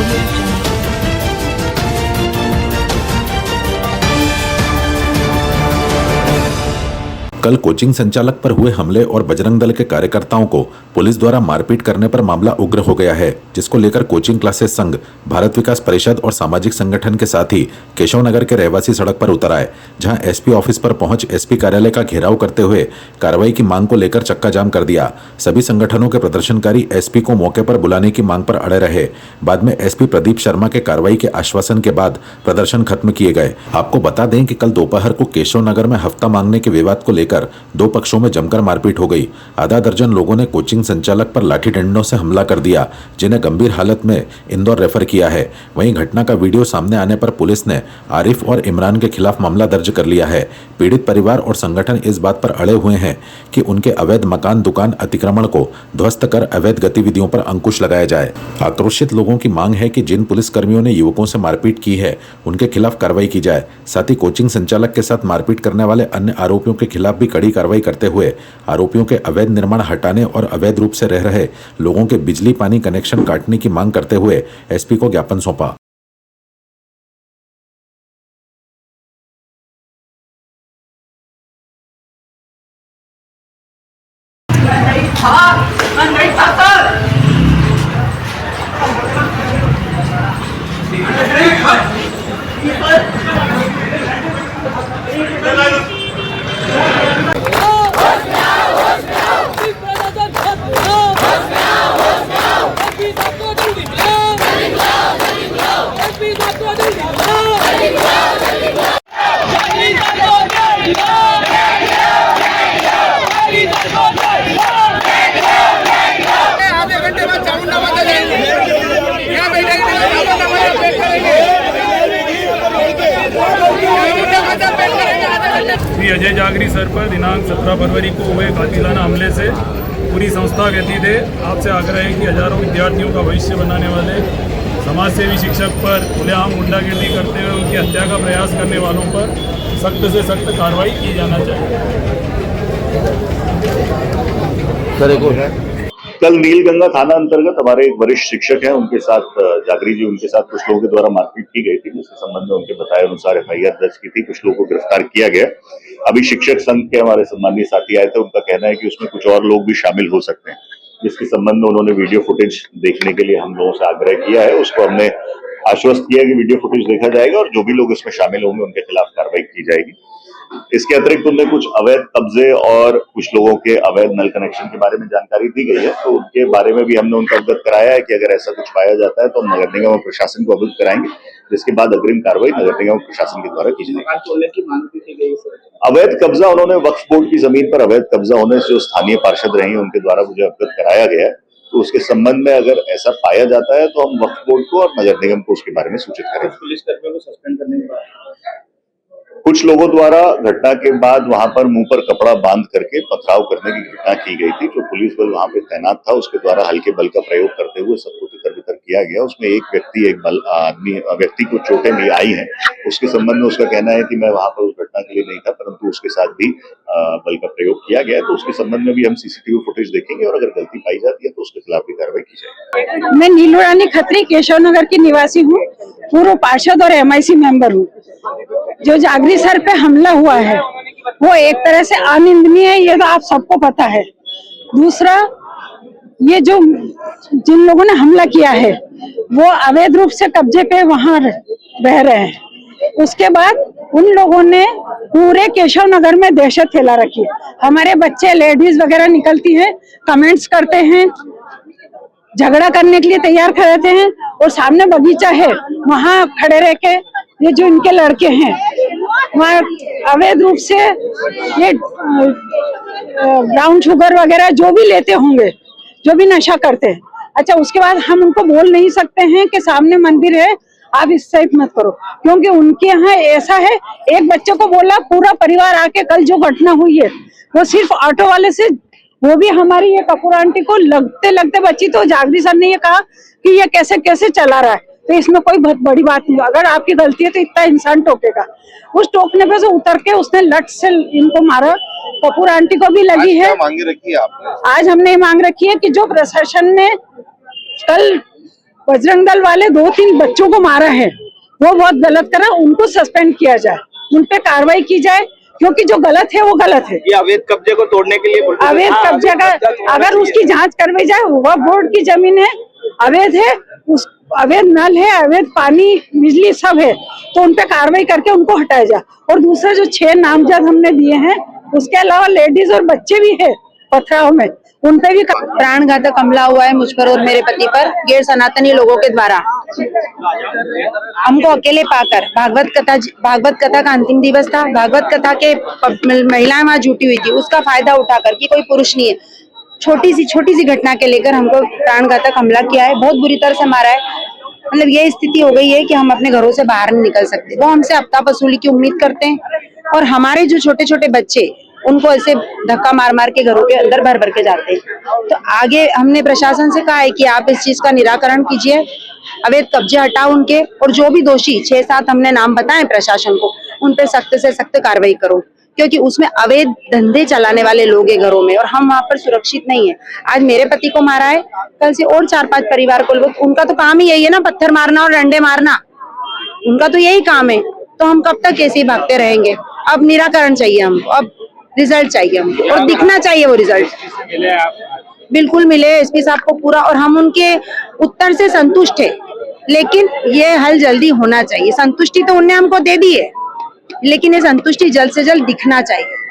audio jungle. कल coaching संचालक पर हुए हमले और बजरंग दल के कार्यकर्ताओं को पुलिस द्वारा मारपीट करने पर मामला उग्र हो गया है, जिसको लेकर कोचिंग क्लासेस संघ, भारत विकास परिषद और सामाजिक संगठन के साथ ही केशव नगर के रहवासी सड़क पर उतर आए, जहां एसपी ऑफिस पर पहुंच एसपी कार्यालय का घेराव करते हुए कार्रवाई की मांग को लेकर चक्का जाम कर दिया। सभी संगठनों के प्रदर्शनकारी एसपी को मौके पर बुलाने की मांग पर अड़े रहे। बाद में एसपी प्रदीप शर्मा के कार्रवाई के आश्वासन के बाद प्रदर्शन खत्म किए गए। आपको बता दें कि कल दोपहर को केशव नगर में हफ्ता मांगने के विवाद को लेकर दो पक्षों में जमकर मारपीट हो गई। आधा दर्जन लोगों ने कोचिंग संचालक पर लाठी डंडों से हमला कर दिया, जिन्हें गंभीर हालत में इंदौर रेफर किया है। वहीं घटना का वीडियो सामने आने पर पुलिस ने आरिफ और इमरान के खिलाफ मामला दर्ज कर लिया है। पीड़ित परिवार और संगठन इस बात पर अड़े हुए हैं कि उनके अवैध मकान दुकान अतिक्रमण को ध्वस्त कर अवैध गतिविधियों पर अंकुश लगाया जाए। आक्रोशित लोगों की मांग है कि जिन पुलिसकर्मियों ने युवकों से मारपीट की है, उनके खिलाफ कार्रवाई की जाए। साथ ही कोचिंग संचालक के साथ मारपीट करने वाले अन्य आरोपियों के खिलाफ भी कड़ी कार्रवाई करते हुए आरोपियों के अवैध निर्माण हटाने और अवैध रूप से रह रहे लोगों के बिजली पानी कनेक्शन काटने की मांग करते हुए एसपी को ज्ञापन सौंपा। श्री अजय जागरी सर पर दिनांक 17 फरवरी को हुए कातिलाना हमले से पूरी संस्था व्यतीत है। आपसे आग्रह है कि हजारों विद्यार्थियों का भविष्य बनाने वाले समाजसेवी शिक्षक पर खुलेआम गुंडागिर्दी करते हुए उनकी हत्या का प्रयास करने वालों पर सख्त से सख्त कार्रवाई की जाना चाहिए। कल नीलगंगा थाना अंतर्गत हमारे एक वरिष्ठ शिक्षक हैं, उनके साथ जागरी जी, उनके साथ कुछ लोगों के द्वारा मारपीट की गई थी, जिसके संबंध में उनके बताए अनुसार एफआईआर दर्ज की थी। कुछ लोगों को गिरफ्तार किया गया। अभी शिक्षक संघ के हमारे सम्मानीय साथी आए थे, उनका कहना है कि उसमें कुछ और लोग भी शामिल हो सकते हैं, जिसके संबंध में उन्होंने वीडियो फुटेज देखने के लिए हम लोगों से आग्रह किया है। उसको हमने आश्वस्त किया कि वीडियो फुटेज देखा जाएगा और जो भी लोग इसमें शामिल होंगे उनके खिलाफ कार्रवाई की जाएगी। इसके अतिरिक्त उनने कुछ अवैध कब्जे और कुछ लोगों के अवैध नल कनेक्शन के बारे में जानकारी दी गई है, तो उनके बारे में भी हमने उनको अवगत कराया है कि अगर ऐसा कुछ पाया जाता है तो हम नगर निगम और प्रशासन को अवगत कराएंगे, जिसके बाद अग्रिम कार्रवाई नगर निगम और प्रशासन के द्वारा की जाएगी। अवैध कब्जा उन्होंने वक्फ बोर्ड की जमीन पर अवैध कब्जा होने से जो स्थानीय पार्षद रहे हैं उनके द्वारा मुझे अवगत कराया गया है, तो उसके संबंध में अगर ऐसा पाया जाता है तो हम वक्फ बोर्ड को और नगर निगम को उसके बारे में सूचित करेंगे। पुलिस कर्मियों को सस्पेंड करने के बाद कुछ लोगों द्वारा घटना के बाद वहां पर मुंह पर कपड़ा बांध करके पथराव करने की घटना की गई थी। जो पुलिस बल वहां पे तैनात था उसके द्वारा हल्के बल का प्रयोग करते हुए सबको तितर बितर किया गया। उसमें एक व्यक्ति को चोटें नहीं आई हैं। उसके संबंध में उसका कहना है कि मैं वहां पर उस घटना के लिए नहीं था, परंतु उसके साथ भी बल का प्रयोग किया गया। तो उसके संबंध में भी हम सीसीटीवी फुटेज देखेंगे और अगर गलती पाई जाती है तो उसके खिलाफ भी कार्रवाई की जाएगी। मैं नीलू रानी खत्री केशव नगर की निवासी हूँ, पूर्व पार्षद और MIC मेंबर हूँ। जो जागरी सर पे हमला हुआ है वो एक तरह से अनिंदनीय है, ये तो आप सबको पता है। दूसरा, ये जो जिन लोगों ने हमला किया है वो अवैध रूप से कब्जे पे वहां रह रहे हैं। उसके बाद उन लोगों ने पूरे केशव नगर में दहशत फैला रखी है। हमारे बच्चे लेडीज वगैरह निकलती हैं, कमेंट्स करते हैं, झगड़ा करने के लिए तैयार रहते हैं, और सामने बगीचा है वहां खड़े रह के ये जो इनके लड़के हैं वहाँ अवैध रूप से ये ब्राउन शुगर वगैरह जो भी लेते होंगे, जो भी नशा करते हैं। अच्छा, उसके बाद हम उनको बोल नहीं सकते हैं कि सामने मंदिर है आप इस साइड मत करो, क्योंकि उनके यहाँ ऐसा है, एक बच्चे को बोला पूरा परिवार आके, कल जो घटना हुई है वो सिर्फ ऑटो वाले से, वो भी हमारी ये कपूर आंटी को लगते लगते बची, तो जागरी सर ने ये कहा कि ये कैसे कैसे चला रहा है, तो इसमें कोई बहुत बड़ी बात नहीं। अगर आपकी गलती है तो इतना इंसान टोकेगा। उस टोकने पे से उतर के उसने लट से इनको मारा। कपूर आंटी को भी लगी है। मांगे रखी है आपने? आज हमने मांग रखी है कि जो प्रशासन ने कल बजरंग दल वाले 2-3 बच्चों को मारा है, वो बहुत गलत करा, उनको सस्पेंड किया जाए, उन पे कार्रवाई की जाए, क्योंकि जो गलत है वो गलत है। ये अवैध कब्जे को तोड़ने के लिए अवैध कब्जे का अगर उसकी जांच करवाई जाए, वह बोर्ड की जमीन है, अवैध है, उस अवैध नल है, अवैध पानी बिजली सब है, तो उन पे कार्रवाई करके उनको हटाया जाए। और दूसरा जो 6 नामजद हमने दिए हैं, उसके अलावा लेडीज और बच्चे भी है पथराव में, उन पे भी प्राणघातक हमला हुआ है मुझ पर और मेरे पति पर गैर सनातनी लोगों के द्वारा। हमको अकेले पाकर भागवत कथा का अंतिम दिवस था, भागवत कथा के महिलाएं वहां जुटी हुई थी, उसका फायदा उठाकर कि कोई पुरुष नहीं है, छोटी सी घटना के लेकर हमको प्राणघातक हमला किया है, बहुत बुरी तरह से मारा है। मतलब ये स्थिति हो गई है कि हम अपने घरों से बाहर नहीं निकल सकते। वो हमसे हफ्ता वसूली की उम्मीद करते हैं और हमारे जो छोटे छोटे बच्चे उनको ऐसे धक्का मार मार के घरों के अंदर भर भर के जाते हैं। तो आगे हमने प्रशासन से कहा है कि आप इस चीज का निराकरण कीजिए, अवैध कब्जे हटाओ उनके, और जो भी दोषी 6-7 हमने नाम बताए प्रशासन को, उन पे सख्त से सख्त कार्रवाई करो, क्योंकि उसमें अवैध धंधे चलाने वाले लोग हैं घरों में और हम वहां पर सुरक्षित नहीं है। आज मेरे पति को मारा है, कल से और 4-5 परिवार को, उनका तो काम ही यही है ना, पत्थर मारना और डंडे मारना, उनका तो यही काम है। तो हम कब तक ऐसे ही भागते रहेंगे? अब निराकरण चाहिए हमको, अब रिजल्ट चाहिए हमको, और दिखना चाहिए वो रिजल्ट। बिल्कुल मिले एसपी साहब को पूरा, और हम उनके उत्तर से संतुष्ट है, लेकिन ये हल जल्दी होना चाहिए। संतुष्टि तो उन्होंने हमको दे दी है, लेकिन ये संतुष्टि जल्द से जल्द दिखना चाहिए।